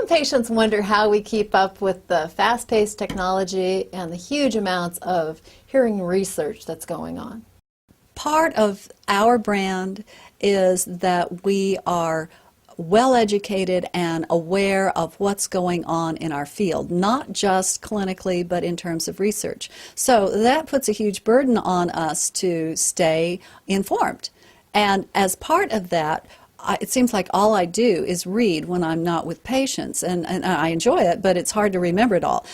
patients wonder how we keep up with the fast-paced technology and the huge amounts of hearing research that's going on. Part of our brand is that we are well educated and aware of what's going on in our field, not just clinically but in terms of research. So that puts a huge burden on us to stay informed. And as part of that, it seems like all I do is read when I'm not with patients, and I enjoy it, but it's hard to remember it all.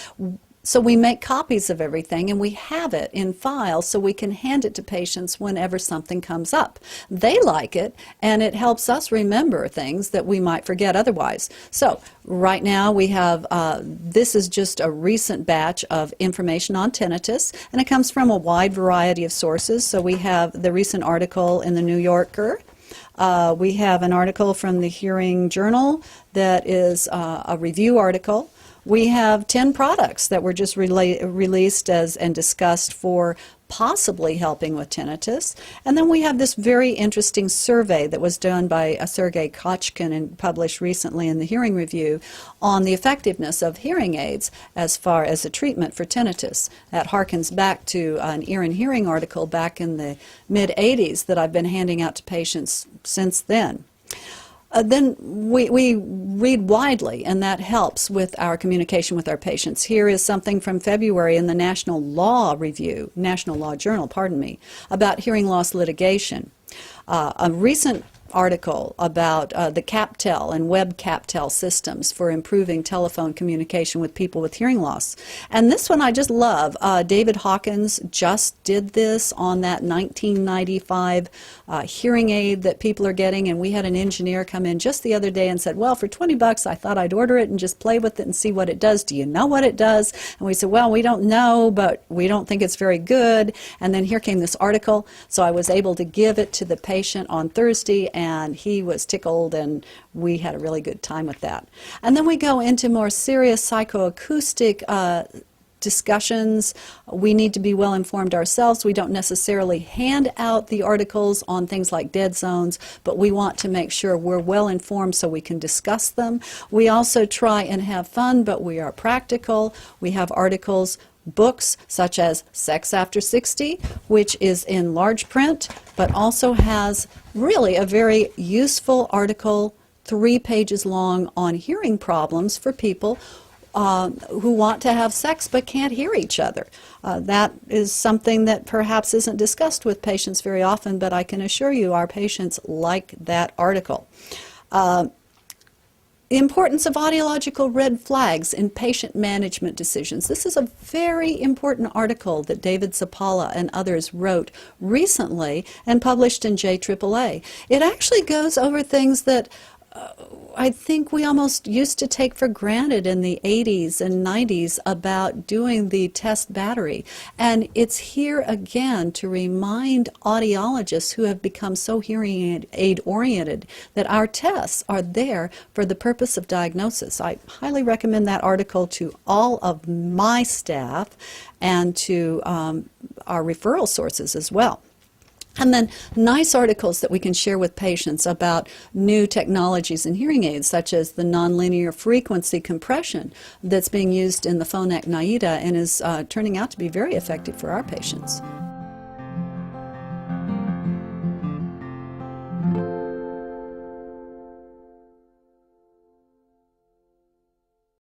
So we make copies of everything and we have it in files so we can hand it to patients whenever something comes up. They like it and it helps us remember things that we might forget otherwise. So right now we have, this is just a recent batch of information on tinnitus, and it comes from a wide variety of sources. So we have the recent article in the New Yorker. We have an article from the Hearing Journal that is a review article. We have 10 products that were just released and discussed for possibly helping with tinnitus. And then we have this very interesting survey that was done by Sergei Kochkin and published recently in the Hearing Review on the effectiveness of hearing aids as far as a treatment for tinnitus. That harkens back to an Ear and Hearing article back in the mid-'80s that I've been handing out to patients since then. Then we read widely, and that helps with our communication with our patients. Here is something from February in the National Law Journal, about hearing loss litigation. A recent article about the CapTel and web CapTel systems for improving telephone communication with people with hearing loss. And this one I just love. David Hawkins just did this on that 1995 hearing aid that people are getting, and we had an engineer come in just the other day and said, well, for 20 bucks I thought I'd order it and just play with it and see what it does. Do you know what it does? And we said, well, we don't know, but we don't think it's very good. And then here came this article, so I was able to give it to the patient on Thursday, and he was tickled, and we had a really good time with that. And then we go into more serious psychoacoustic discussions. We need to be well informed ourselves. We don't necessarily hand out the articles on things like dead zones, but we want to make sure we're well informed so we can discuss them. We also try and have fun, but we are practical. We have articles, books such as Sex After 60, which is in large print, but also has really a very useful article, 3 pages long, on hearing problems for people who want to have sex but can't hear each other. That is something that perhaps isn't discussed with patients very often, but I can assure you our patients like that article. The importance of audiological red flags in patient management decisions. This is a very important article that David Zapala and others wrote recently and published in JAAA. It actually goes over things that I think we almost used to take for granted in the 80s and 90s about doing the test battery. And it's here again to remind audiologists who have become so hearing aid oriented that our tests are there for the purpose of diagnosis. I highly recommend that article to all of my staff and to our referral sources as well. And then nice articles that we can share with patients about new technologies in hearing aids, such as the nonlinear frequency compression that's being used in the Phonak Naida and is turning out to be very effective for our patients.